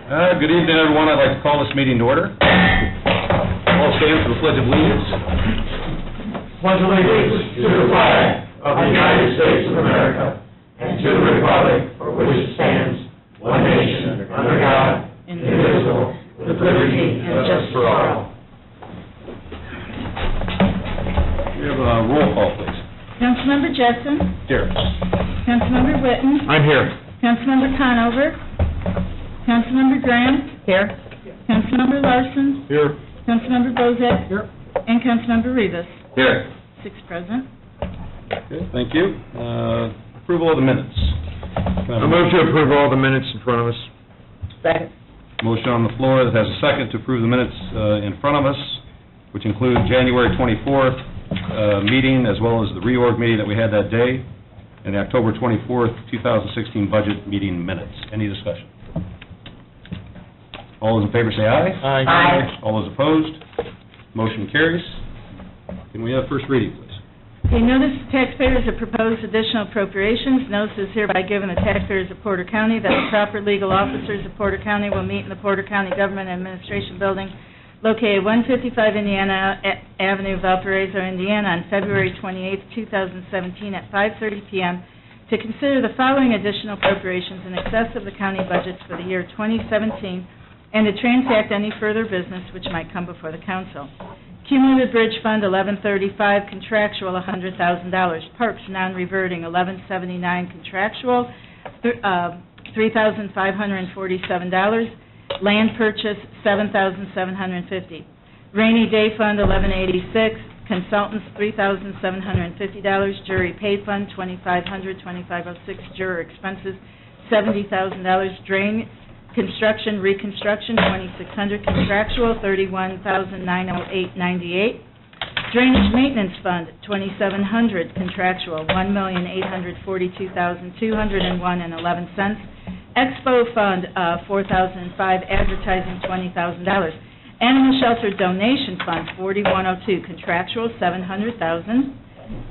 Good evening, everyone. I'd like to call this meeting to order. All stand for the Pledge of Allegiance. Pledge allegiance to the flag of the United States of America and to the republic for which it stands, one nation, under God, indivisible, with liberty and justice for all. We have a roll call, please. Councilmember Jessen. Here. Councilmember Witten. I'm here. Councilmember Conover. Councilmember Graham. Here. Councilmember Larson. Here. Councilmember Bozak. Here. And Councilmember Rivas. Here. 6 present. Okay, thank you. Approval of the minutes. I move to approve all the minutes in front of us. Second. Motion on the floor that has a second to approve the minutes in front of us, which include January 24th meeting, as well as the reorg meeting that we had that day, and the October 24th, 2016 budget meeting minutes. Any discussion? All those in favor say aye. Aye. All those opposed? Motion carries. Can we have first reading, please? Okay, notice to taxpayers of proposed additional appropriations. Notice is hereby given the taxpayers of Porter County that the proper legal officers of Porter County will meet in the Porter County Government Administration Building located 155 Indiana Avenue, Valparaiso, Indiana, on February 28, 2017 at 5:30 p.m. to consider the following additional appropriations in excess of the county budgets for the year 2017 and to transact any further business which might come before the council. Cumulative Bridge Fund 1135, contractual $100,000. Parks non-reverting 1179, contractual $3,547. Land purchase $7,750. Rainy Day Fund 1186, consultants $3,750. Jury pay fund $2,500, Juror expenses $70,000. Drain construction reconstruction $2,600, contractual $31,908.98. Drainage maintenance fund $2,700, contractual $1,842,201.11. Expo fund $4,005, advertising $20,000. Animal shelter donation fund $4,102, contractual $700,000.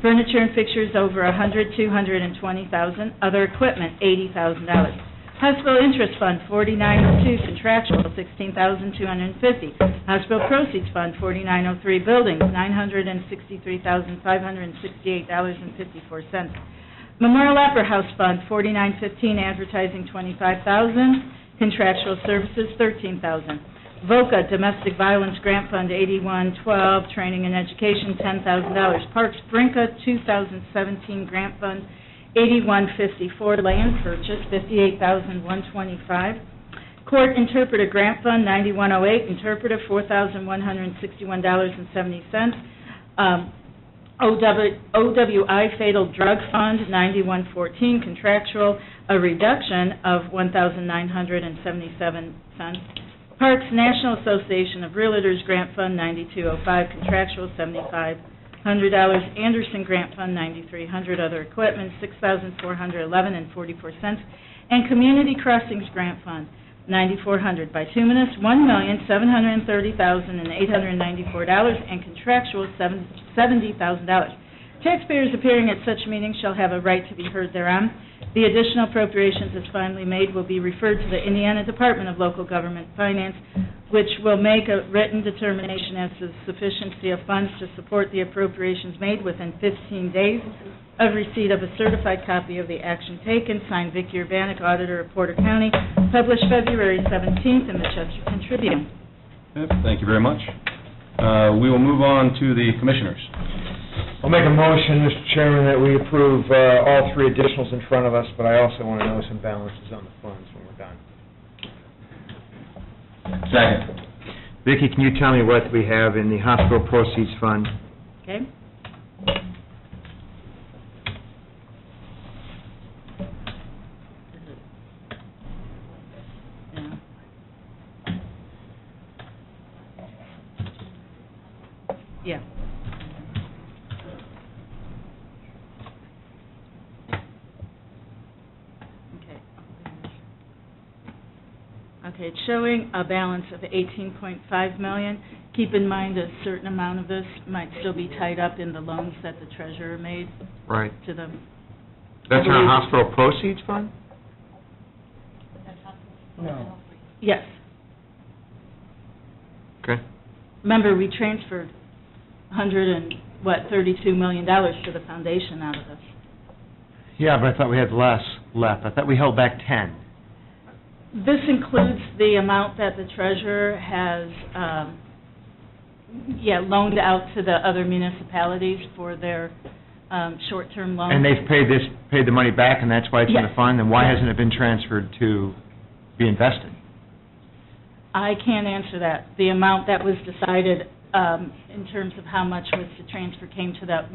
Furniture and fixtures over $100,000, $220,000. Other equipment $80,000. Hospital interest fund $4,902, contractual $16,250. Hospital proceeds fund $4,903, buildings $963,568.54. Memorial Opera House Fund $4,915, advertising $25,000, contractual services $13,000. VOCA Domestic Violence Grant Fund $8112, training and education $10,000. Parks Brinca 2017 Grant Fund $8154, land purchase $58,125. Court Interpreter Grant Fund $9108, interpreter $4,161.70. OWI Fatal Drug Fund $9114, contractual a reduction of $1,977. Parks National Association of Realtors Grant Fund $9205, contractual $7,500. Anderson Grant Fund $9,300, other equipment $6,411.44, and Community Crossings Grant Fund $9,400. Bituminous $1,730,894, and contractual $70,000. Taxpayers appearing at such meetings shall have a right to be heard thereon. The additional appropriations, as finally made, will be referred to the Indiana Department of Local Government Finance, which will make a written determination as to the sufficiency of funds to support the appropriations made within 15 days of receipt of a certified copy of the action taken, signed Vicki Urbanek, Auditor of Porter County, published February 17th in the Chesterton Tribune. Okay, thank you very much. We will move on to the commissioners. I'll make a motion, Mr. Chairman, that we approve all three additionals in front of us, but I also want to know some balances on the funds when we're done. Second. Vicki, can you tell me what we have in the hospital proceeds fund? Okay? Yeah. Okay, it's showing a balance of $18.5 million. Keep in mind a certain amount of this might still be tied up in the loans that the treasurer made Right. to the... That's our hospital proceeds fund? No. Yes. Okay. Remember, we transferred $32 million to the foundation out of this. Yeah, but I thought we had less left. I thought we held back 10. This includes the amount that the treasurer has, loaned out to the other municipalities for their short-term loans. And they've paid the money back, and that's why it's in the Yes. fund? Then why Yes. hasn't it been transferred to be invested? I can't answer that. The amount that was decided in terms of how much was to transfer came to that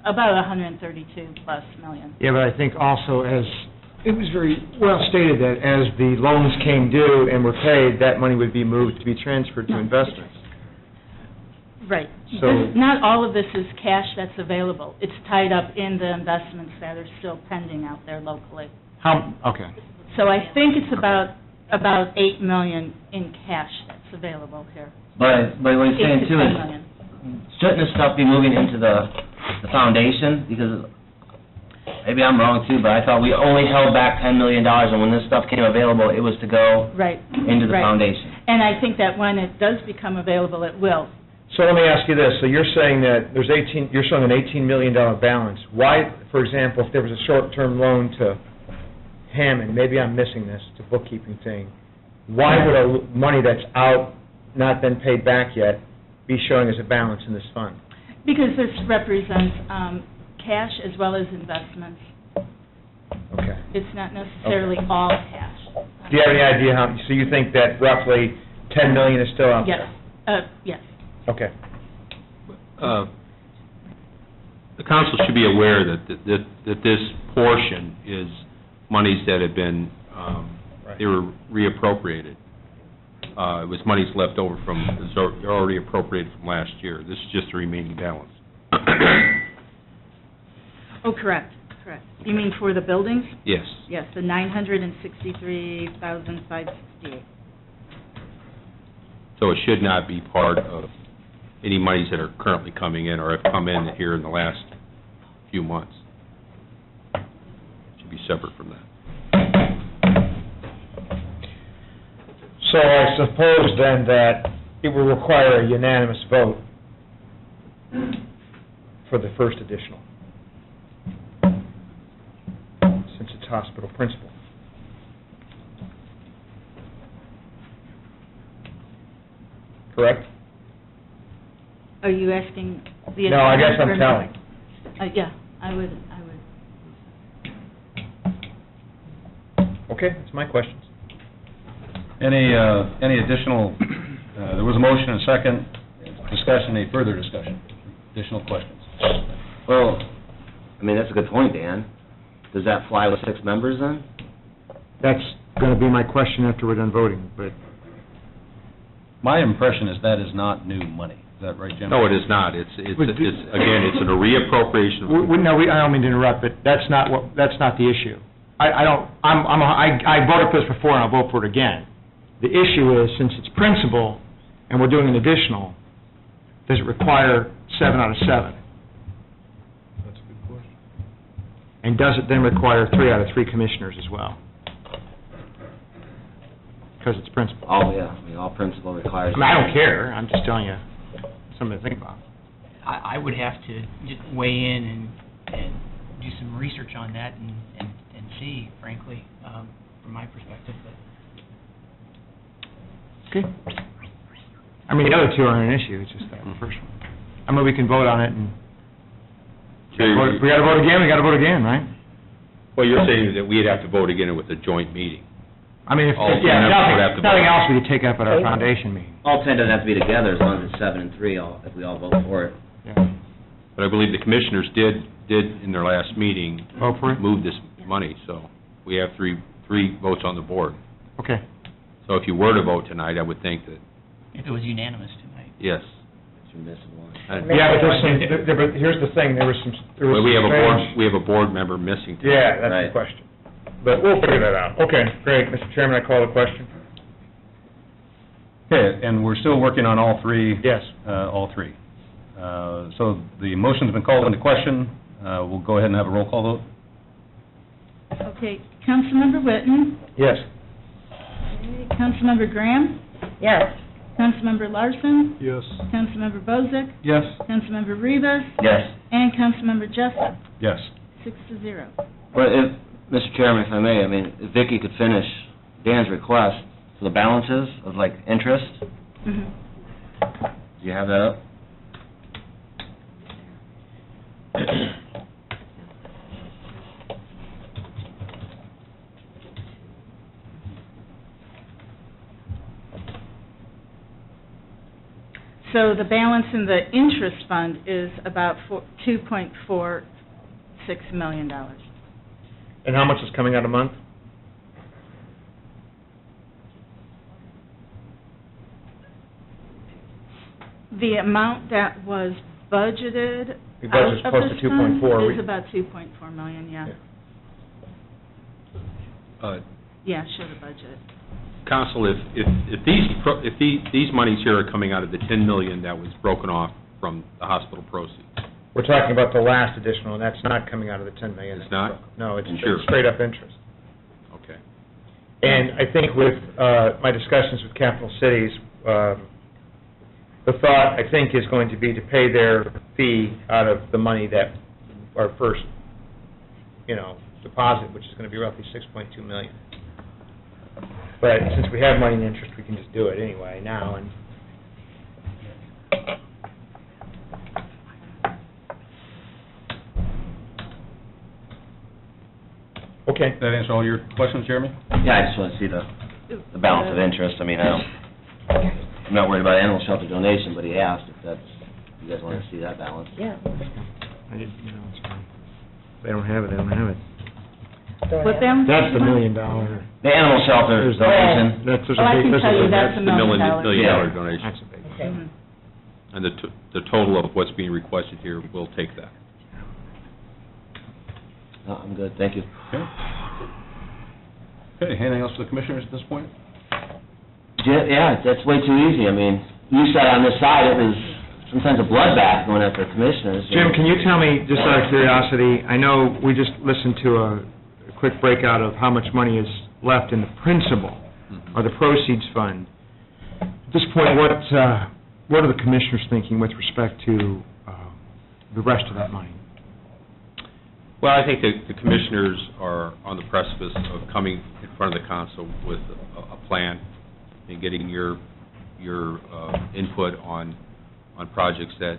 about 132-plus million. Yeah, but I think also it was very well stated that as the loans came due and were paid, that money would be moved to be transferred to No. investments. Right. So- Not all of this is cash that's available. It's tied up in the investments that are still pending out there locally. Okay. So I think it's about $8 million in cash that's available here. But what he's 8 saying to too 10 is, million. shouldn't this stuff be moving into the foundation? Because maybe I'm wrong too, but I thought we only held back $10 million, and when this stuff came available, it was to go Right. into the Right. foundation. And I think that when it does become available, it will. So let me ask you this, so you're saying that you're showing an $18 million balance. Why, for example, if there was a short-term loan to Hammond, maybe I'm missing this, it's a bookkeeping thing, why would money that's out, not been paid back yet, be showing as a balance in this fund? Because this represents cash as well as investments. Okay. It's not necessarily all cash. Do you have any idea how, so you think that roughly $10 million is still out Yes. there? Yes. Okay. The council should be aware that this portion is monies that have been, they were reappropriated. It was monies left over they're already appropriated from last year. This is just the remaining balance. Oh, correct. You mean for the buildings? Yes. Yes, the $963,568. So it should not be part of any monies that are currently coming in or have come in here in the last few months. It should be separate from that. So I suppose then that it will require a unanimous vote for the first additional, since it's hospital principal. Correct? Are you asking the... No, I guess I'm telling. Yeah, I would. Okay, that's my questions. Any additional, there was a motion and a second, discussion, any further discussion, additional questions? Well, I mean, that's a good point, Dan. Does that fly with 6 members then? That's going to be my question after we're done voting, but... My impression is that is not new money. Is that right, Jim? No, it is not. It's again, it's a reappropriation. No, I don't mean to interrupt, but that's not the issue. I voted for this before, and I'll vote for it again. The issue is, since it's principal, and we're doing an additional, does it require 7 out of 7? That's a good question. And does it then require 3 out of 3 commissioners as well? Because it's principal. Oh, yeah, I mean, all principal requires... I mean, I don't care, I'm just telling you something to think about. I would have to just weigh in and do some research on that and see, frankly, from my perspective. But Okay. I mean, the other two aren't an issue, it's just that first one. I mean, we can vote on it, and if we got to vote again, right? Well, you're saying that we'd have to vote again with a joint meeting. I mean, All 10 members would have to nothing vote. else we could take up at our foundation meeting. All 10 doesn't have to be together, as long as it's 7 and 3, if we all vote for it. Yeah. But I believe the commissioners did in their last meeting, Vote for it? move this money, so we have three votes on the board. Okay. So if you were to vote tonight, I would think that, if it was unanimous tonight. yes. You're missing one. Yeah, but but here's the thing, there was some Well, we have strange- a board member missing tonight. Yeah, that's Right. the question. But we'll figure that out. Okay, great. Mr. Chairman, I call the question. Okay, and we're still working on all three? Yes. All three. So the motion's been called into question. We'll go ahead and have a roll call vote. Okay, Councilmember Whitten, Yes. okay, Councilmember Graham? Yes. Councilmember Larson? Yes. Councilmember Bozick? Yes. Councilmember Rivas? Yes. And Councilmember Jessup? Yes. 6-0. Well, if, Mr. Chairman, if I may, if Vicki could finish Dan's request for the balances of, like, interest, Mhm. do you have that up? So the balance in the interest fund is about $2.46 million. And how much is coming out a month? The amount that was budgeted The budget's out of close this to fund 2.4. is about $2.4 million, yeah. Yeah, show the budget. Council, if these monies here are coming out of the $10 million that was broken off from the hospital proceeds, We're talking about the last additional, and that's not coming out of the 10 million. It's not? No, it's Sure. straight up interest. okay. And I think with my discussions with Capital Cities, the thought, I think, is going to be to pay their fee out of the money that, our first, deposit, which is going to be roughly $6.2 million. But since we have money in interest, we can just do it anyway now, and okay. That answer all your questions, Jeremy? Yeah, I just want to see the balance of interest. I'm not worried about animal shelter donation, but he asked if you guys want to see that balance. Yeah. I didn't, it's fine. They don't have it, they don't have it. What balance? That's the $1 million. The animal shelter donation. That's, there's Oh, I a big, can tell you that's That's $1 the million. million-dollar donation. That's a big. Okay. Mhm. And the total of what's being requested here will take that. No, I'm good, thank you. Okay. Okay, anything else for the commissioners at this point? Yeah, that's way too easy. You sat on this side, it was sometimes a bloodbath going after commissioners. Jim, can you tell me, just out of curiosity, I know we just listened to a quick breakout of how much money is left in the principal, or the proceeds fund. At this point, what are the commissioners thinking with respect to the rest of that money? Well, I think the commissioners are on the precipice of coming in front of the council with a plan and getting your input on projects that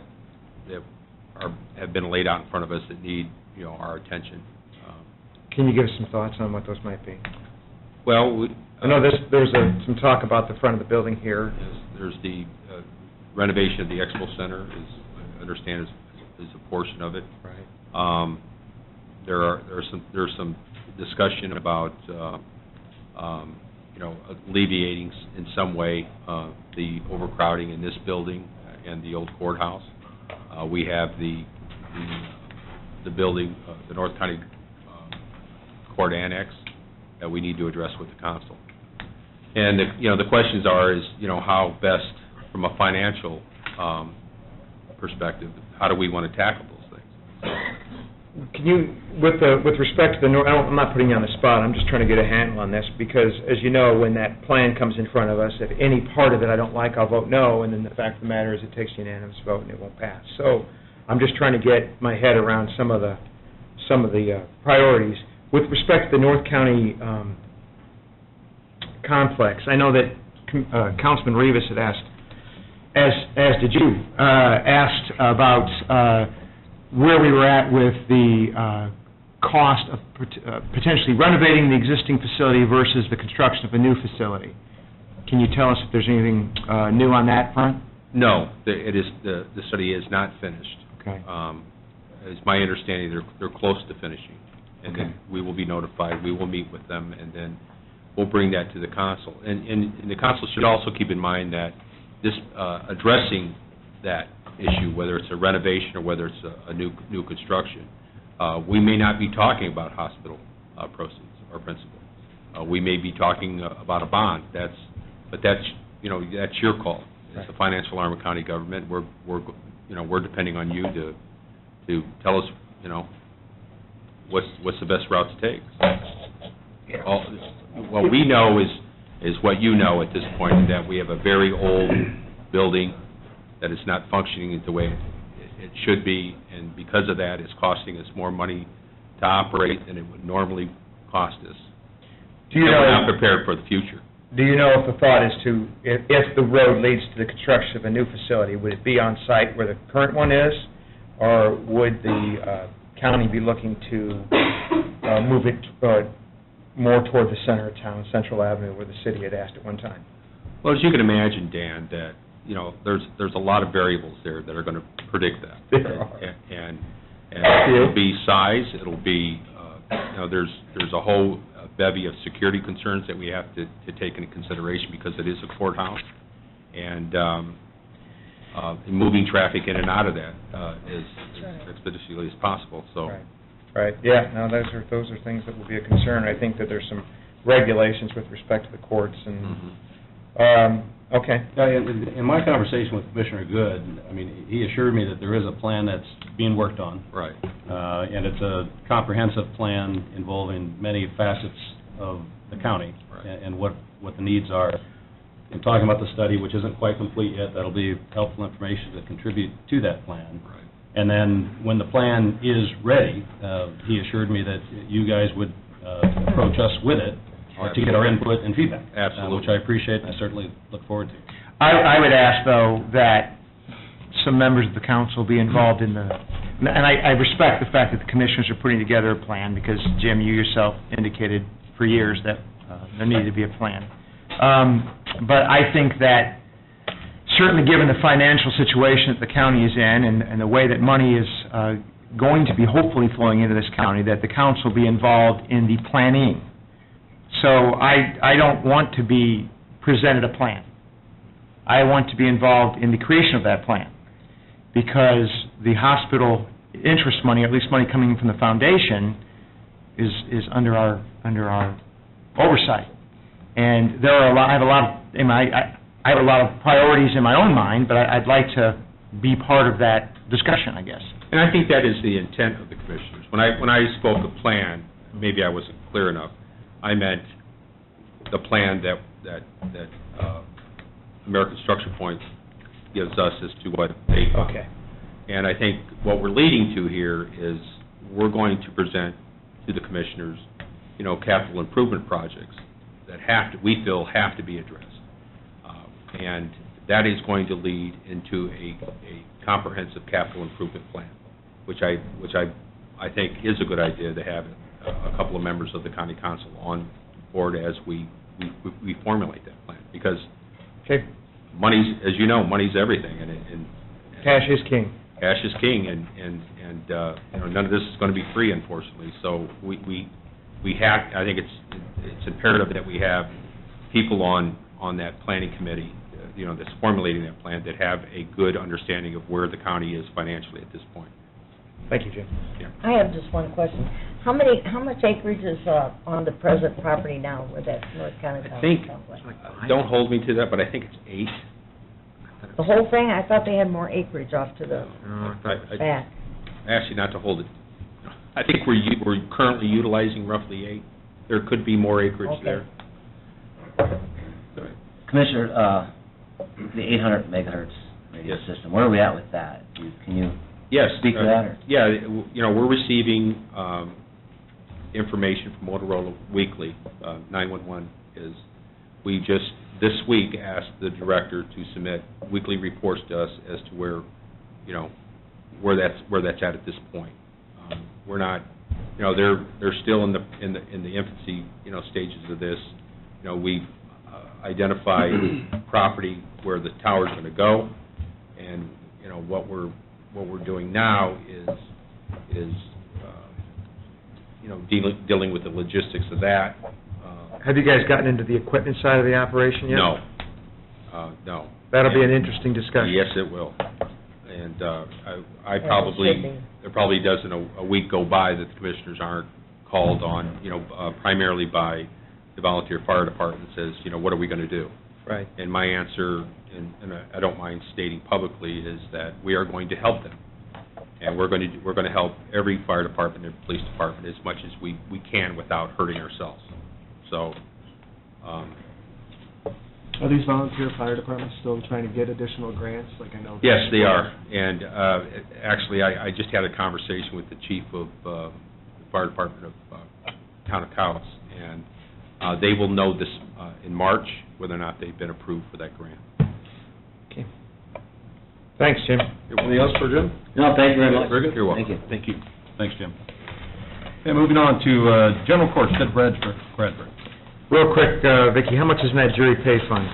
have been laid out in front of us that need, our attention. Can you give us some thoughts on what those might be? Well, I know there's some talk about the front of the building here. there's the renovation of the Expo Center, I understand is a portion of it. Right. There's some discussion about alleviating in some way the overcrowding in this building and the old courthouse. We have the building, the North County Court Annex, that we need to address with the council. And the questions are how best, from a financial perspective, how do we want to tackle those things? Can you, with respect to the, I'm not putting you on the spot, I'm just trying to get a handle on this, because, as you know, when that plan comes in front of us, if any part of it I don't like, I'll vote no, and then the fact of the matter is it takes a unanimous vote and it won't pass. So I'm just trying to get my head around some of the priorities. With respect to the North County complex, I know that Councilman Rivas had asked, as did you, asked about where we were at with the cost of potentially renovating the existing facility versus the construction of a new facility. Can you tell us if there's anything new on that front? No, the study is not finished. Okay. It's my understanding they're close to finishing, and Okay. then we will be notified. We will meet with them, and then we'll bring that to the council. And the council should also keep in mind that this addressing that issue, whether it's a renovation or whether it's a new construction, we may not be talking about hospital proceeds or principal. We may be talking about a bond. That's your call. It's the financial arm of county government. We're depending on you to tell us what's the best route to take. What we know is is what you know at this point, that we have a very old building that is not functioning the way it should be, and because of that, it's costing us more money to operate than it would normally cost us. Do you And we're not know, prepared for the future. do you know if the thought is to, if the road leads to the construction of a new facility, would it be on site where the current one is, or would the county be looking to move it more toward the center of town, Central Avenue, where the city had asked at one time? Well, as you can imagine, Dan, that, you know, there's a lot of variables there that are going to predict that. There are. And it'll be size, it'll be, you know, there's a whole bevy of security concerns that we have to take into consideration because it is a courthouse, and moving traffic in and out of that as expeditiously as possible, so. Right. Right, yeah, no, those are things that will be a concern. I think that there's some regulations with respect to the courts and, okay. In my conversation with Commissioner Good, I mean, he assured me that there is a plan that's being worked on. Right. And it's a comprehensive plan involving many facets of the county and what the needs are. In talking about the study, which isn't quite complete yet, that'll be helpful information to contribute to that plan. Right. And then, when the plan is ready, he assured me that you guys would approach us with it to get our input and feedback. Absolutely. Which I appreciate and I certainly look forward to. I would ask, though, that some members of the council be involved in the, and I respect the fact that the commissioners are putting together a plan, because, Jim, you yourself indicated for years that there needed to be a plan. But I think that, certainly given the financial situation that the county is in and the way that money is going to be hopefully flowing into this county, that the council be involved in the planning. So I don't want to be presented a plan. I want to be involved in the creation of that plan, because the hospital interest money, or at least money coming from the foundation, is under our oversight. And there are I have a lot of priorities in my own mind, but I'd like to be part of that discussion, I guess. And I think that is the intent of the commissioners. When I spoke of plan, maybe I wasn't clear enough. I meant the plan that American Structure Point gives us as to what they found. Okay. And I think what we're leading to here is we're going to present to the commissioners, you know, capital improvement projects that we feel have to be addressed. And that is going to lead into a comprehensive capital improvement plan, which I think is a good idea to have a couple of members of the county council on board as we formulate that plan, because Okay. money's, as you know, money's everything, and Cash is king. cash is king, and you know, none of this is going to be free, unfortunately. So we have, I think it's imperative that we have people on that planning committee, you know, that's formulating that plan, that have a good understanding of where the county is financially at this point. Thank you, Jim. Yeah. I have just one question. How much acreage is on the present property now where that North County I think, complex? don't hold me to that, but I think it's 8. The whole thing? I thought they had more acreage off to the I back. ask you not to hold it. I think we're currently utilizing roughly 8. There could be more acreage Okay. there. Commissioner, the 800 megahertz radio Yes. system, where are we at with that? Can you Yes. speak to that? Or? Yeah, you know, we're receiving information from Motorola weekly. 911 is, we just, this week, asked the director to submit weekly reports to us as to where, you know, where that's at this point. We're not, you know, they're still in the infancy, you know, stages of this. You know, we've identified property where the tower's going to go, and you know what we're doing now is you know, dealing with the logistics of that. Have you guys gotten into the equipment side of the operation yet? No. That'll be an interesting discussion. Yes, it will. And It should be. there probably doesn't a week go by that the commissioners aren't called on, you know, primarily by the volunteer fire department, says, you know, what are we going to do? Right. And my answer, and I don't mind stating publicly, is that we are going to help them. And we're going to help every fire department and police department as much as we can without hurting ourselves. So, Are these volunteer fire departments still trying to get additional grants, like I know? Yes, they are. And actually, I just had a conversation with the chief of the fire department of Town of Cowes, and they will know this in March, whether or not they've been approved for that grant. Okay. Thanks, Jim. Anything else for Jim? No, thank you very much. Very good. You're welcome. Thank you. Thanks, Jim. Okay, moving on to General Court, Ted Bradford. Real quick, Vicki, how much is in that jury pay fund?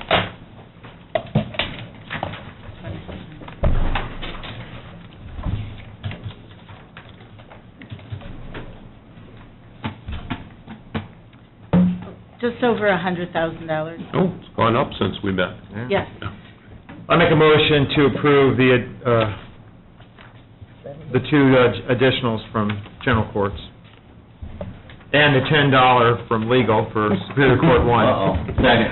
Just over $100,000. Oh, it's gone up since we met. Yes. I make a motion to approve the two additionals from general courts, and the $10 from legal for Superior Court 1. Uh-oh. Second.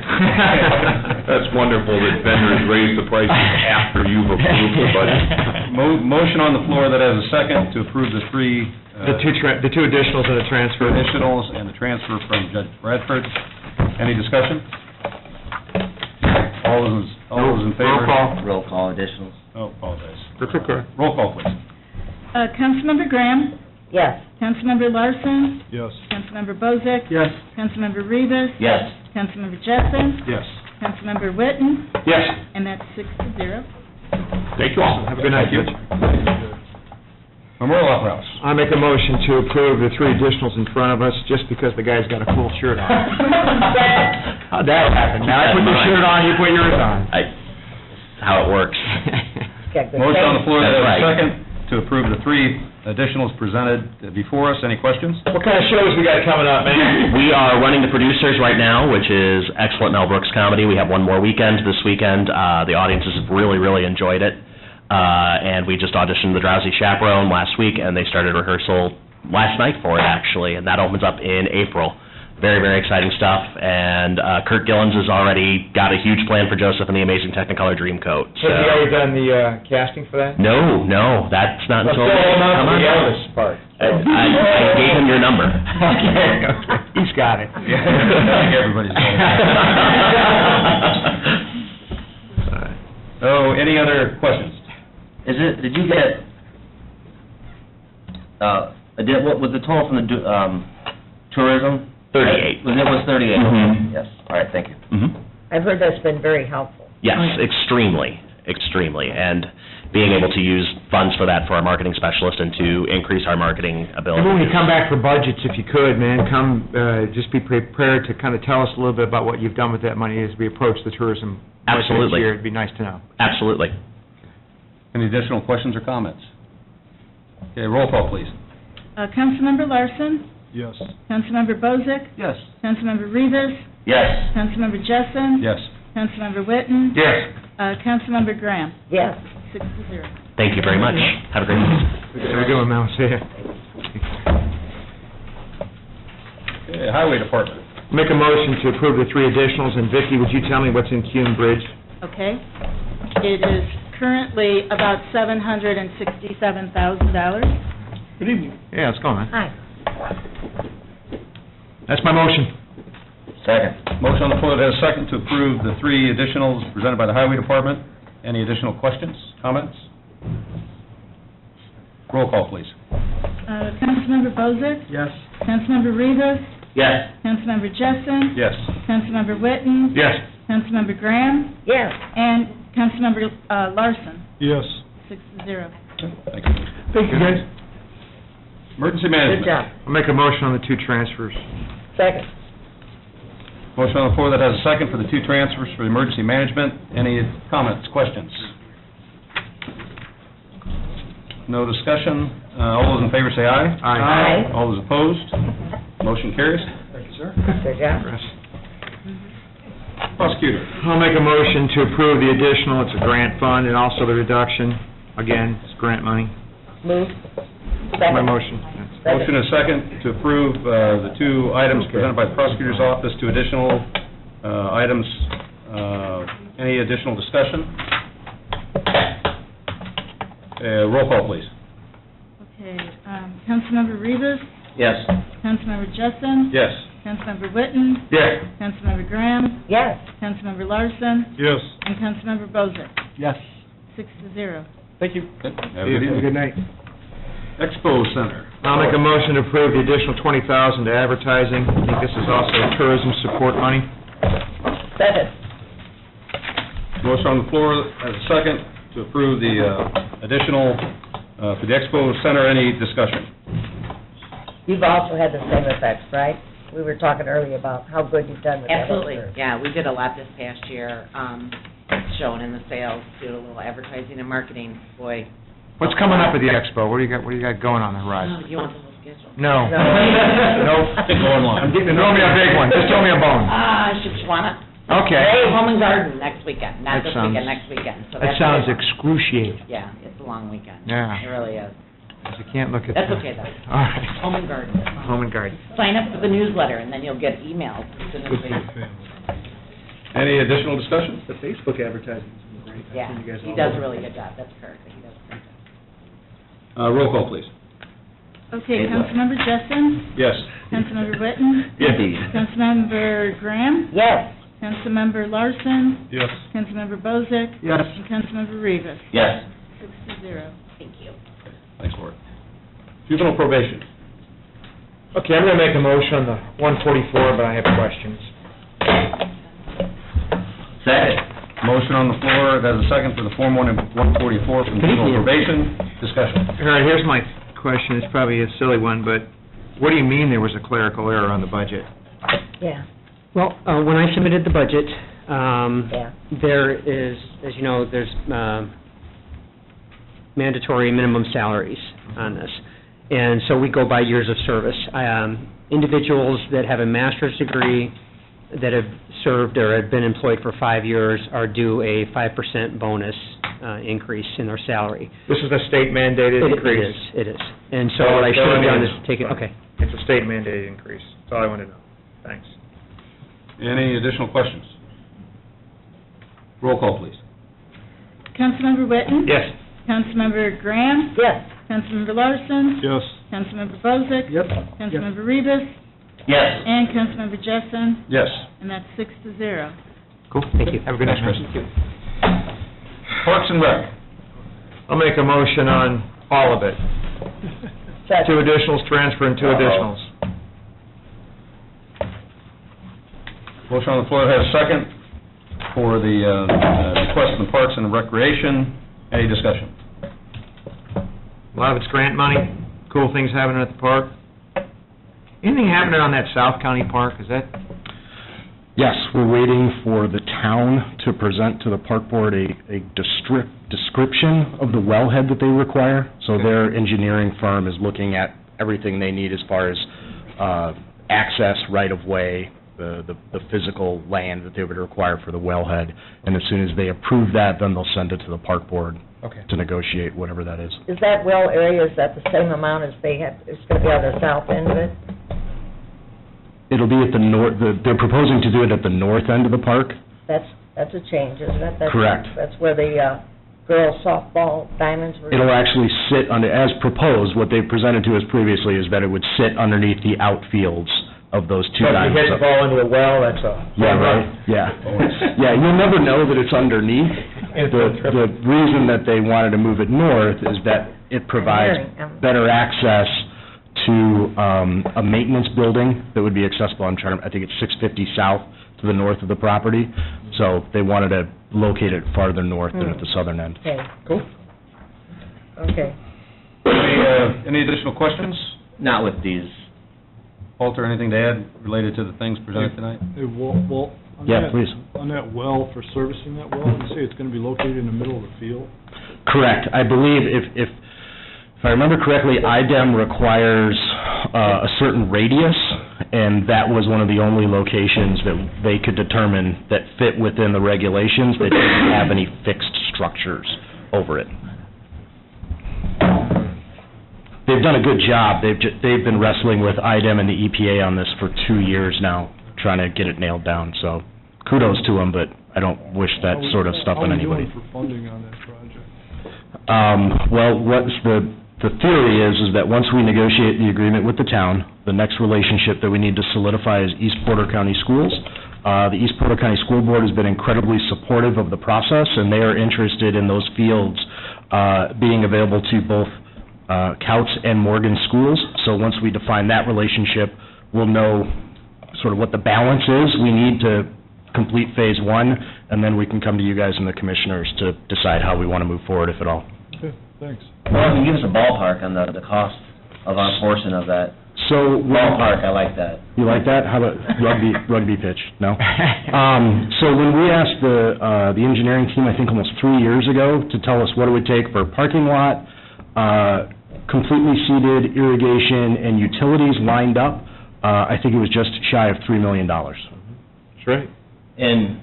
That's wonderful that vendors raise the prices after you've approved the budget. Motion on the floor that has a second to approve the three... The two additionals and the transfer. Additionals and the transfer from Judge Bradford. Any discussion? All those in favor? Roll call. Roll call additionals. Oh, apologize. That's okay. Roll call, please. Councilmember Graham? Yes. Councilmember Larson? Yes. Councilmember Bozick? Yes. Councilmember Rivas? Yes. Councilmember Jessen? Yes. Councilmember Witten? Yes. And that's 6-0. Thank you all. Have a good night, Judge. Memorial Opera House. I make a motion to approve the three additionals in front of us, just because the guy's got a cool shirt on. How'd that happen? Now I put your shirt on, you put yours on. That's how it works. Motion on the floor that has a That's right. second to approve the three additionals presented before us. Any questions? What kind of shows we got coming up, man? We are running The Producers right now, which is excellent Mel Brooks comedy. We have one more weekend this weekend. The audiences have really, really enjoyed it. And we just auditioned The Drowsy Chaperone last week, and they started rehearsal last night for it, actually, and that opens up in April. Very, very exciting stuff, and Kurt Gillens has already got a huge plan for Joseph and the Amazing Technicolor Dreamcoat. Have you already done the casting for that? No, that's not Let's until... go on Come to on. the Elvis part. I gave him your number. Okay. He's got it. Everybody's got it. Oh, any other questions? Did you get, what was the total from the tourism? 38. It was 38? Mhm. Yes, all right, thank you. Mhm. I've heard that's been very helpful. Yes, extremely, and being able to use funds for that for our marketing specialist and to increase our marketing ability. And when you come back for budgets, if you could, man, just be prepared to kind of tell us a little bit about what you've done with that money as we approach the tourism budget next Absolutely. year. It'd be nice to know. Absolutely. Any additional questions or comments? Okay, roll call, please. Councilmember Larson? Yes. Councilmember Bozick? Yes. Councilmember Rivas? Yes. Councilmember Jessen? Yes. Councilmember Witten? Yes. Councilmember Graham? Yes. 6-0. Thank you very much. Have a great evening. How you doing, Mel? See ya. Okay, Highway Department. Make a motion to approve the three additionals, and Vicki, would you tell me what's in Cume Bridge? Okay. It is currently about $767,000. Good evening. Yeah, let's go, man. Hi. That's my motion. Second. Motion on the floor that has a second to approve the three additionals presented by the Highway Department. Any additional questions, comments? Roll call, please. Councilmember Bozick? Yes. Councilmember Rivas? Yes. Councilmember Jessen? Yes. Councilmember Witten? Yes. Councilmember Graham? Yes. And Councilmember Larson? Yes. 6-0. Thank you. Thank you, guys. Emergency Good Management. job. I'll make a motion on the two transfers. Second. Motion on the floor that has a second for the two transfers for emergency management. Any comments, questions? No discussion. All those in favor say aye. Aye. All those opposed? Motion carries. Thank you, sir. Good job. Prosecutor. I'll make a motion to approve the additional, it's a grant fund, and also the reduction. Again, it's grant money. Move. That's my Second. motion. Motion is second to approve the two items presented by the prosecutor's office, two additional items. Any additional discussion? Roll call, please. Okay. Councilmember Rivas? Yes. Councilmember Jessen? Yes. Councilmember Witten, Yes. Councilmember Graham, Yes. Councilmember Larson, Yes. and Councilmember Bozick. Yes. 6-0. Thank you. Have a good Have a evening. good night. Expo Center. I'll make a motion to approve the additional $20,000 to advertising. I think this is also tourism support money. Second. Motion on the floor as a second to approve the additional for the Expo Center. Any discussion? You've also had the same effects, right? We were talking earlier about how good you've done with that. Absolutely, yeah, we did a lot this past year, shown in the sales, did a little advertising and marketing, boy. What's coming up at the Expo? What do you got going on the horizon? You want the whole schedule? No. No. Nope. Go online. Throw me a big one. Just throw me a bone. Shipshewana. Okay. Hey, Home and Garden next weekend, not That this sounds- weekend, next weekend. So That that's sounds a big one. excruciating. Yeah, it's a long weekend. Yeah. It really is. You can't look at That's that. okay, though. All right. Home and Garden. Home and garden. Sign up for the newsletter, and then you'll get emails as soon as we, Any additional discussion? The Facebook advertising is great. yeah, I've seen you guys he all does a over. really good job, that's correct, he does a great job. Roll call, please. Okay, Councilmember Jessen, Yes. Councilmember Witten, Indeed. Councilmember Graham, Yes. Councilmember Larson, Yes. Councilmember Bozick, Yes. and Councilmember Rivas. Yes. 6-0. Thank you. Thanks, Lori. Juvenile probation. Okay, I'm going to make a motion on the 144, but I have questions. Second. Motion on the floor, that is a second for the Form 144 from juvenile probation. Discussion. All right, here's my question. It's probably a silly one, but what do you mean there was a clerical error on the budget? Yeah. Well, when I submitted the budget, Yeah. there is, as you know, there's mandatory minimum salaries on this. And so we go by years of service. Individuals that have a master's degree that have served or have been employed for 5 years are due a 5% bonus increase in their salary. This is a state mandated increase. It is. And so what I should have done is take it, okay. It's a state mandated increase. That's all I want to know. Thanks. Any additional questions? Roll call, please. Councilmember Witten, Yes. Councilmember Graham, Yes. Councilmember Larson, Yes. Councilmember Bozick, Yep. Councilmember Rivas, Yes. and Councilmember Jessen, Yes. and that's 6-0. Cool. Thank you. Have a good night, Chris. Parks and Rec. I'll make a motion on all of it. Second. 2 additionals, transfer, and 2 additionals. Motion on the floor has a second for the request from Parks and Recreation. Any discussion? A lot of it's grant money, cool things happening at the park. Anything happening on that South County Park? Is that, Yes, we're waiting for the town to present to the park board a description of the wellhead that they require. So their engineering firm is looking at everything they need as far as access, right-of-way, the physical land that they would require for the wellhead. And as soon as they approve that, then they'll send it to the park board okay. to negotiate whatever that is. Is that well area, is that the same amount as they have, it's going to be on the south end of it? It'll be at the north, they're proposing to do it at the north end of the park. That's a change, isn't it? Correct. That's where the girls softball diamonds were. It'll actually sit under, as proposed, what they've presented to us previously is that it would sit underneath the outfields of those 2 So if you diamonds. hit the ball into a well, that's a... Yeah, right, yeah. Yeah, you'll never know that it's underneath. The reason that they wanted to move it north is that it provides better access to a maintenance building that would be accessible, I think it's 650 south to the north of the property. So they wanted to locate it farther north than at the southern end. Okay, Cool. okay. Any additional questions? Not with these. Walter, anything to add related to the things presented tonight? Hey, Walt, on Yeah, that- please. On that well, for servicing that well, you say it's going to be located in the middle of the field? Correct. I believe if I remember correctly, IDEM requires a certain radius, and that was one of the only locations that they could determine that fit within the regulations that didn't have any fixed structures over it. They've done a good job. They've been wrestling with IDEM and the EPA on this for 2 years now, trying to get it nailed down. So kudos to them, but I don't wish that sort of stuff on anybody. How are we doing for funding on that project? Well, what's the theory is that once we negotiate the agreement with the town, The next relationship that we need to solidify is East Porter County Schools. The East Porter County School Board has been incredibly supportive of the process, and they are interested in those fields being available to both Couts and Morgan schools. So once we define that relationship, we'll know sort of what the balance is we need to complete Phase 1, and then we can come to you guys and the commissioners to decide how we want to move forward, if at all. Okay, thanks. Well, can you give us a ballpark on the cost of our portion of that? So Ballpark, I like that. You like that? How about rugby pitch? No? So when we asked the engineering team, I think almost 3 years ago, to tell us what it would take for a parking lot, completely seeded, irrigation, and utilities lined up, I think it was just shy of $3 million. That's right. And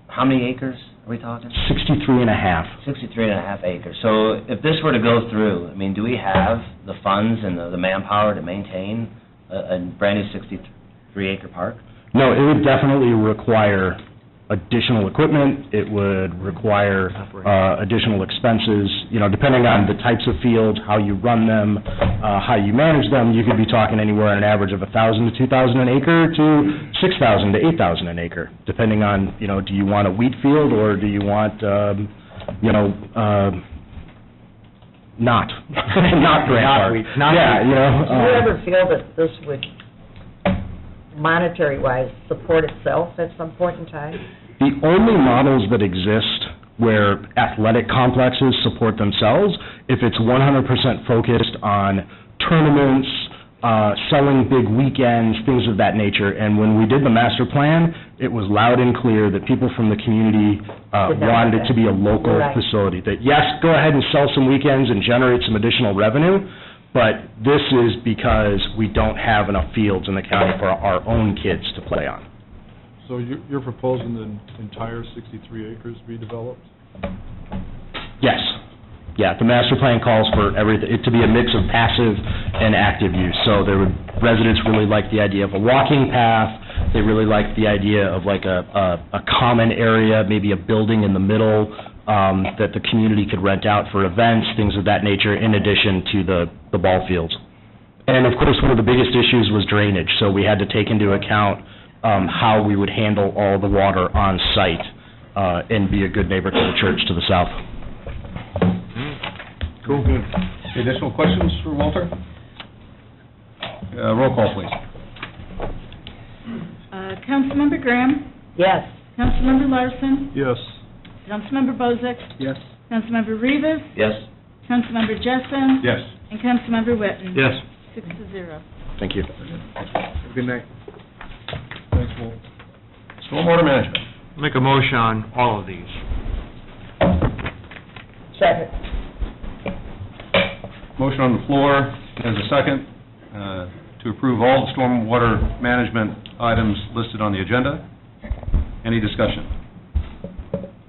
how many acres are we talking? 63 and a half. 63 and a half acres. So if this were to go through, I mean, do we have the funds and the manpower to maintain a brand-new 63-acre park? No, it would definitely require additional equipment. It would require additional expenses, depending on the types of fields, how you run them, how you manage them. You could be talking anywhere on an average of $1,000 to $2,000 an acre to $6,000 to $8,000 an acre, depending on, do you want a wheat field or do you want, not Grant Park. Yeah, Do you ever feel that this would, monetary-wise, support itself at some point in time? The only models that exist where athletic complexes support themselves, if it's 100% focused on tournaments, selling big weekends, things of that nature. And when we did the master plan, it was loud and clear that people from the community wanted it to be a local facility. That, yes, go ahead and sell some weekends and generate some additional revenue, but this is because we don't have enough fields in the county for our own kids to play on. So you're proposing the entire 63 acres be developed? Yes. Yeah, the master plan calls for it to be a mix of passive and active use. So residents really like the idea of a walking path. They really like the idea of like a common area, maybe a building in the middle, that the community could rent out for events, things of that nature, in addition to the ball fields. And of course, one of the biggest issues was drainage, so we had to take into account how we would handle all the water on site and be a good neighbor to the church to the south. Cool. Good. Any additional questions for Walter? Roll call, please. Councilmember Graham? Yes. Councilmember Larson? Yes. Councilmember Bozick? Yes. Councilmember Rivas? Yes. Councilmember Jessen? Yes. And Councilmember Witten? Yes. 6-0. Thank you. Good night. Thanks, Walt. Stormwater management. Make a motion on all of these. Second. Motion on the floor as a second to approve all the stormwater management items listed on the agenda. Any discussion?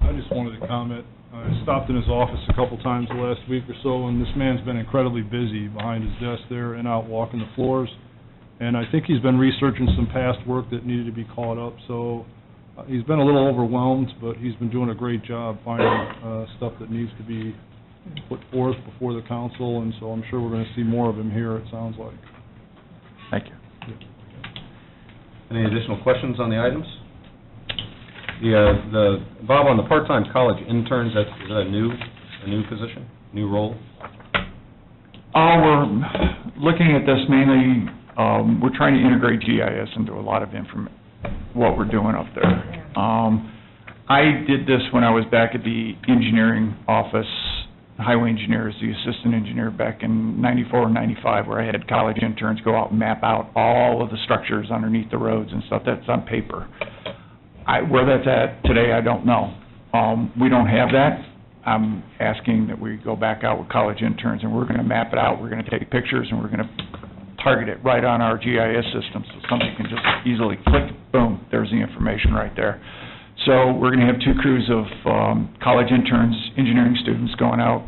I just wanted to comment. I stopped in his office a couple times the last week or so, and this man's been incredibly busy behind his desk there and out walking the floors. And I think he's been researching some past work that needed to be caught up, so he's been a little overwhelmed, but he's been doing a great job finding stuff that needs to be put forth before the council, and so I'm sure we're going to see more of him here, it sounds like. Thank you. Any additional questions on the items? Bob, on the part-time college interns, is that a new position, new role? We're looking at this mainly, we're trying to integrate GIS into a lot of what we're doing up there. I did this when I was back at the engineering office, highway engineer, as the assistant engineer back in '94 or '95, where I had college interns go out and map out all of the structures underneath the roads and stuff. That's on paper. Where that's at today, I don't know. We don't have that. I'm asking that we go back out with college interns, and we're going to map it out. We're going to take pictures, and we're going to target it right on our GIS system, so somebody can just easily click, boom, there's the information right there. So we're going to have 2 crews of college interns, engineering students going out,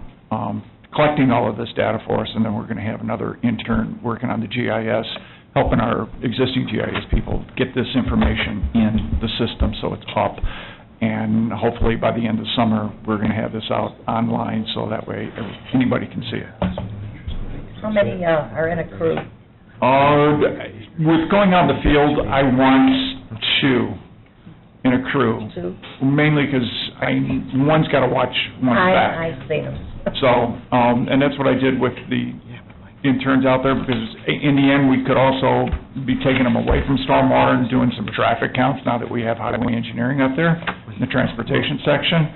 collecting all of this data for us, and then we're going to have another intern working on the GIS, helping our existing GIS people get this information in the system so it's up. And hopefully by the end of summer, we're going to have this out online so that way anybody can see it. How many are in a crew? With going out in the field, I want two in a crew, mainly because one's got to watch one's back. I see them. So, and that's what I did with the interns out there, because in the end, we could also be taking them away from stormwater and doing some traffic counts now that we have highway engineering up there in the transportation section.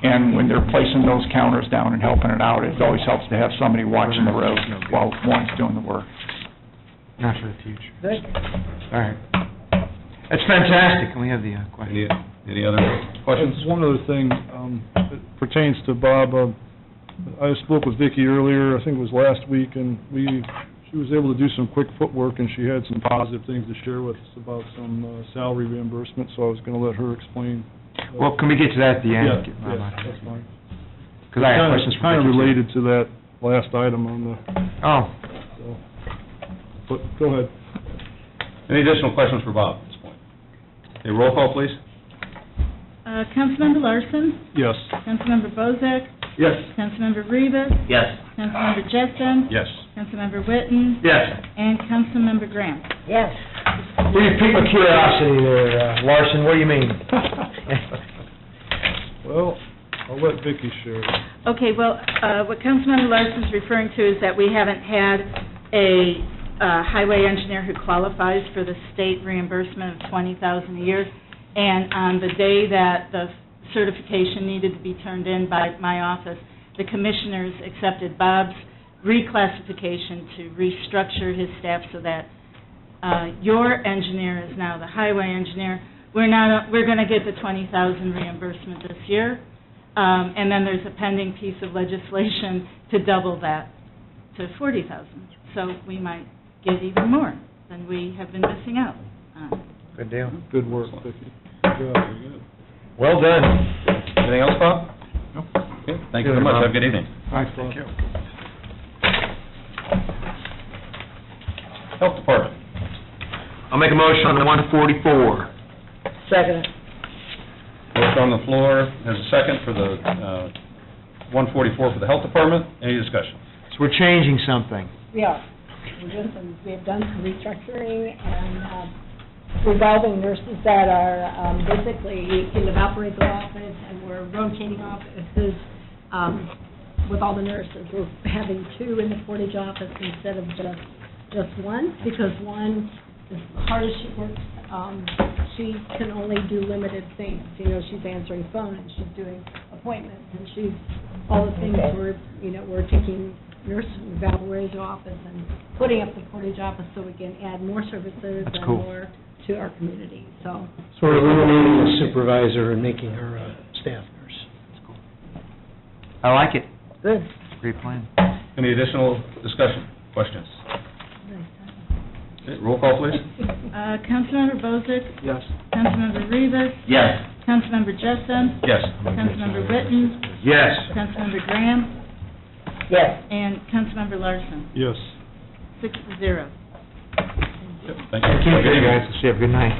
And when they're placing those counters down and helping it out, it always helps to have somebody watching the road while one's doing the work. Not for the future. Good. All right. That's fantastic. Can we have the question? Any other questions? Just one other thing, it pertains to Bob. I spoke with Vicki earlier, I think it was last week, and she was able to do some quick footwork, and she had some positive things to share with us about some salary reimbursement, so I was going to let her explain. Well, can we get to that at the end? Yeah, that's fine. Because I have questions for Kind of Vicki, too. related to that last item on the... Oh. But, go ahead. Any additional questions for Bob at this point? Okay, roll call, please. Councilmember Larson? Yes. Councilmember Bozak? Yes. Councilmember Rivas? Yes. Councilmember Jessen? Yes. Councilmember Witten? Yes. And Councilmember Graham. Yes. Well, you piqued my curiosity there, Larson. What do you mean? Well, I'll let Vicki share. Okay, well, what Councilmember Larson's referring to is that we haven't had a highway engineer who qualifies for the state reimbursement of $20,000 a year, and on the day that the certification needed to be turned in by my office, the commissioners accepted Bob's reclassification to restructure his staff so that your engineer is now the highway engineer. We're going to get the $20,000 reimbursement this year, and then there's a pending piece of legislation to double that to $40,000. So we might get even more than we have been missing out on. Good deal. Good work, Vicki. Good job. Well done. Anything else, Bob? Nope. Okay, thank you very much. Have a good evening. Thanks, Bob. Health Department. I'll make a motion on the 144. Second. Motion on the floor, has a second for the 144 for the Health Department. Any discussion? So we're changing something. We are. We have done some restructuring and revolving nurses that are basically in the Valparaiso office, and we're rotating offices with all the nurses. We're having two in the Portage office instead of just one, because one, as hard as she works, she can only do limited things. You know, she's answering phone and she's doing appointments and she's all the things we're taking nurses from the Valparaiso office and putting up the Portage office so we can add more services and more to our community. So we're eliminating the supervisor and making her a staff nurse. That's cool. I like it. Good. Great plan. Any additional discussion, questions? Okay, roll call, please. Councilmember Bozak? Yes. Councilmember Rivas? Yes. Councilmember Jessen? Yes. Councilmember Witten? Yes. Councilmember Graham? Yes. And Councilmember Larson? Yes. 6-0. Thank you. Thank you, guys. See you. Have a good night.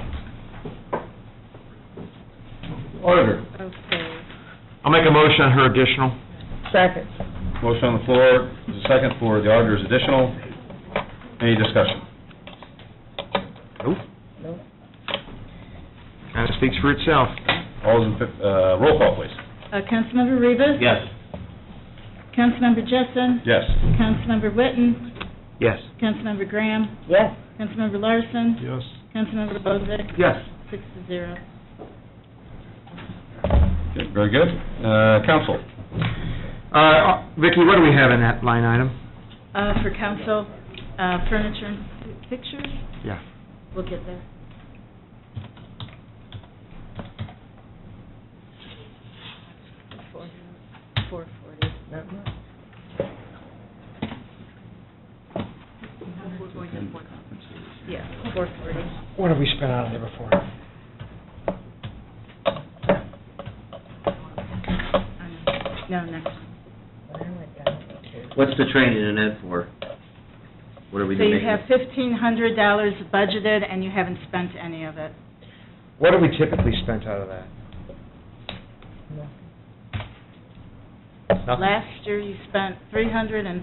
Auditor. Okay. I'll make a motion on her additional. Second. Motion on the floor, there's a second for the auditor's additional. Any discussion? Nope. No. Kind of speaks for itself. All those roll call, please. Councilmember Rivas? Yes. Councilmember Jessen? Yes. Councilmember Witten? Yes. Councilmember Graham? Yes. Councilmember Larson? Yes. Councilmember Bozak? Yes. 6-0. Okay, very good. Council. Vicki, what do we have in that line item? For council, furniture and pictures? Yeah. We'll get there. $440. Not much. Yeah, $440. What have we spent out of there before? No, next. What's the training in ed for? What are we So doing? you have $1,500 budgeted, and you haven't spent any of it. What have we typically spent out of that? Nothing? Last year, you spent $337.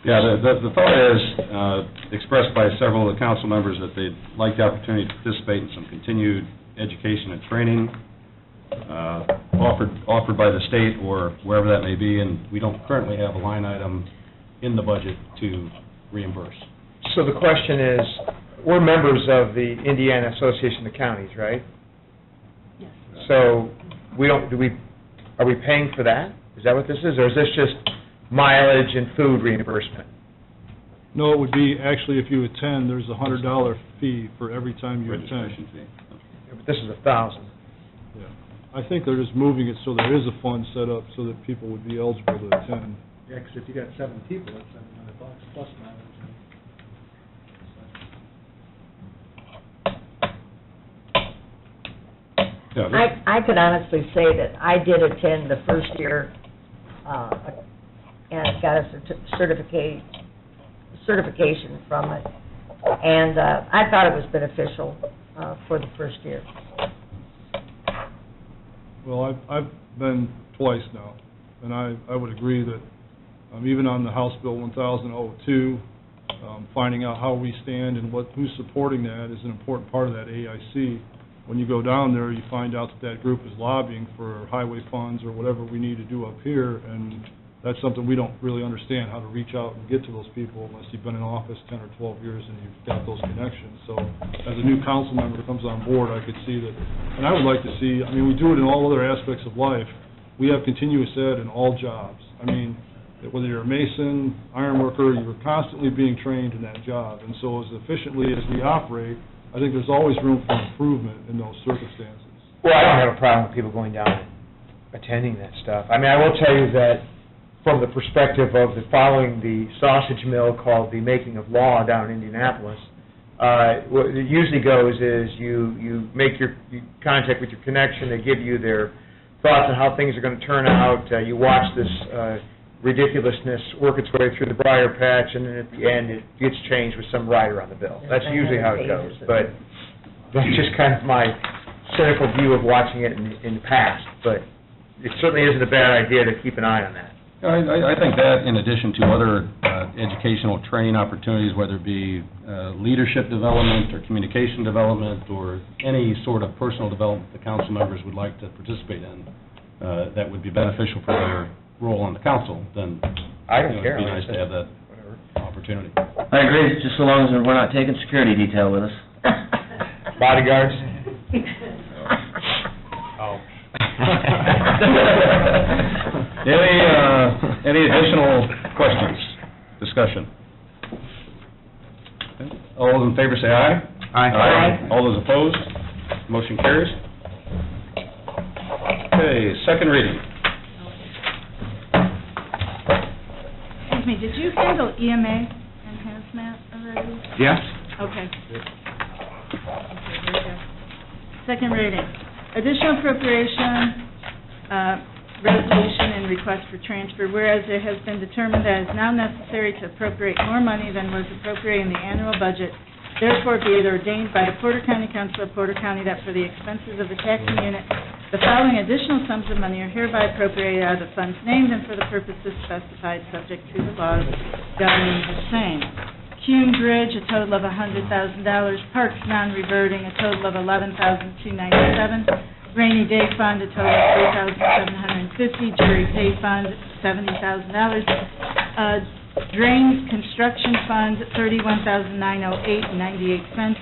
Yeah, the thought is expressed by several of the council members that they'd like the opportunity to participate in some continued education and training offered by the state or wherever that may be, and we don't currently have a line item in the budget to reimburse. So the question is, we're members of the Indiana Association of Counties, right? Yes. So are we paying for that? Is that what this is, or is this just mileage and food reimbursement? No, it would be, actually, if you attend, there's a $100 fee for every time you attend. Registration fee. Yeah, but this is $1,000. Yeah. I think they're just moving it so there is a fund set up so that people would be eligible to attend. Yeah, because if you got 7 people, that's $700 plus mileage. Yeah, I could honestly say that I did attend the first year, and got a certification from it, and I thought it was beneficial for the first year. Well, I've been twice now, and I would agree that even on the House Bill 1002, finding out how we stand and who's supporting that is an important part of that AIC. When you go down there, you find out that group is lobbying for highway funds or whatever we need to do up here, and that's something we don't really understand, how to reach out and get to those people unless you've been in office 10 or 12 years and you've got those connections. So as a new council member that comes on board, I could see that, and I would like to see, we do it in all other aspects of life. We have continuous ed in all jobs. Whether you're a mason, iron worker, you're constantly being trained in that job. And so as efficiently as we operate, I think there's always room for improvement in those circumstances. Well, I don't have a problem with people going down and attending that stuff. I will tell you that from the perspective of following the sausage mill called the Making of Law down in Indianapolis, what it usually goes is you make you contact with your connection, they give you their thoughts on how things are going to turn out, you watch this ridiculousness work its way through the briar patch, and then at the end it gets changed with some rider on the bill. That's usually how it goes, but that's just kind of my cynical view of watching it in the past, but it certainly isn't a bad idea to keep an eye on that. I think that, in addition to other educational training opportunities, whether it be leadership development or communication development or any sort of personal development the council members would like to participate in, that would be beneficial for their role on the council, then I don't care. It'd be nice to have that opportunity. I agree, just so long as we're not taking security detail with us. Bodyguards? Any additional questions, discussion? Okay. All those in favor say aye. Aye. All those opposed, motion carries. Okay, second reading. Excuse me, did you handle EMA and hazmat already? Yes? Okay. Very good. Second reading. Additional appropriation, resolution and request for transfer, whereas it has been determined that it is now necessary to appropriate more money than was appropriated in the annual budget, therefore be it ordained by the Porter County Council of Porter County that for the expenses of the taxing unit, the following additional sums of money are hereby appropriated out of the funds named and for the purposes specified, subject to the laws governing the same. Cume Bridge, a total of $100,000. Parks non-reverting, a total of $11,297. Rainy Day Fund, a total of $3,750. Jury Pay Fund, $70,000. Drains Construction Fund, $31,908.98.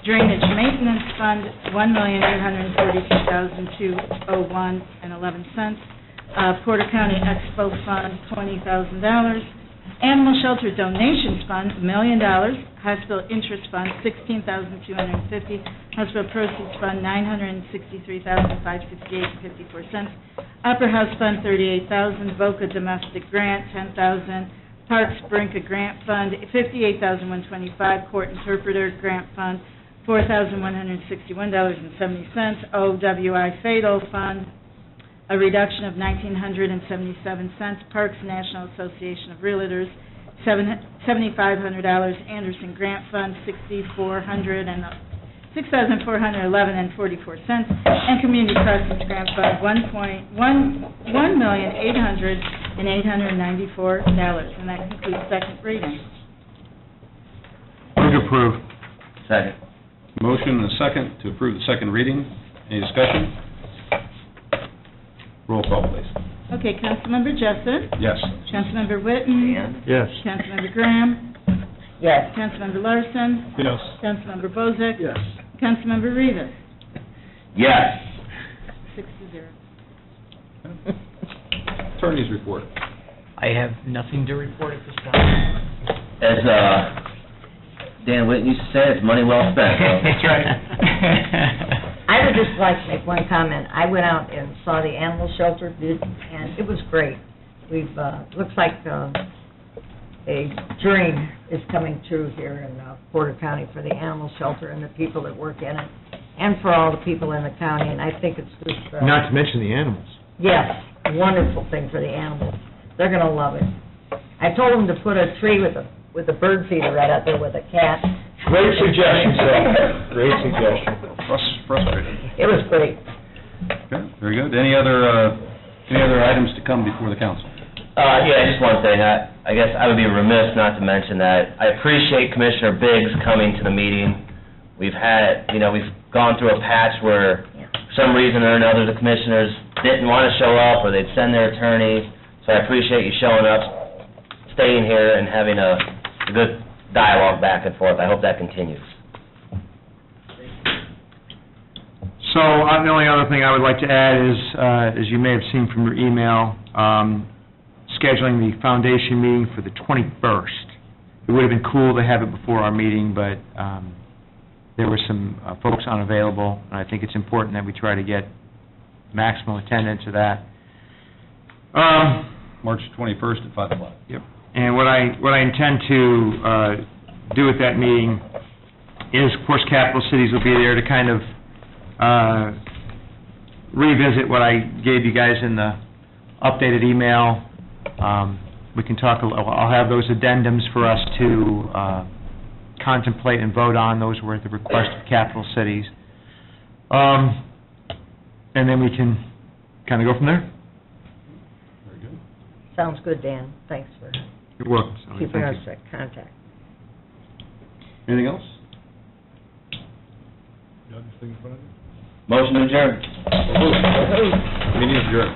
Drainage Maintenance Fund, $1,842,201.11. Porter County Expo Fund, $20,000. Animal Shelter Donations Fund, $1 million. Hospital Interest Fund, $16,250. Hospital Proceeds Fund, $963,568.54. Opera House Fund, $38,000. VOCA Domestic Grant, $10,000. Parks Brinca Grant Fund, $58,125. Court Interpreter Grant Fund, $4,161.70. OWI Fatal Fund, a reduction of $1,977. Parks National Association of Realtors, $7,500. Anderson Grant Fund, $6,411.44. And Community Crossings Grant Fund, $1,800,000. $894. And that concludes second reading. Move to approve. Second. Motion and a second to approve the second reading. Any discussion? Roll call, please. Okay, Councilmember Jessup? Yes. Councilmember Witten? Yes. Councilmember Graham? Yes. Councilmember Larson? Yes. Councilmember Bozak? Yes. Councilmember Rivas? Yes. 6-0. Attorney's report. I have nothing to report at this time. As, Dan Whitten used to say, it's money well spent. so. That's right. I would just like to make one comment. I went out and saw the animal shelter, and it was great. We've, looks like a dream is coming true here in Porter County for the animal shelter and the people that work in it, and for all the people in the county, and I think it's just... Not to mention the animals. Yes, a wonderful thing for the animals. They're going to love it. I told them to put a tree with a bird feeder right out there with a cat. Great suggestion, sir. Great suggestion. Frustrating. It was great. Okay, very good. Any other items to come before the council? Yeah, just one thing. I guess I would be remiss not to mention that I appreciate Commissioner Biggs coming to the meeting. We've gone through a patch where, for some reason or another, the commissioners didn't want to show up, or they'd send their attorneys. So I appreciate you showing up, staying here, and having a good dialogue back and forth. I hope that continues. So, the only other thing I would like to add is, as you may have seen from your email, scheduling the foundation meeting for the 21st. It would have been cool to have it before our meeting, but there were some folks unavailable, and I think it's important that we try to get maximum attendance of that. March 21st at 5 o'clock. Yep. And what I intend to do at that meeting is, of course, Capital Cities will be there to kind of revisit what I gave you guys in the updated email. We can talk, I'll have those addendums for us to contemplate and vote on. Those were at the request of Capital Cities. And then we can kind of go from there. Very good. Sounds good, Dan. Thanks for Good work, Sally. keeping Thank us you. in contact. Anything else? Got anything in front of you? Motion to adjourn. Meeting adjourned.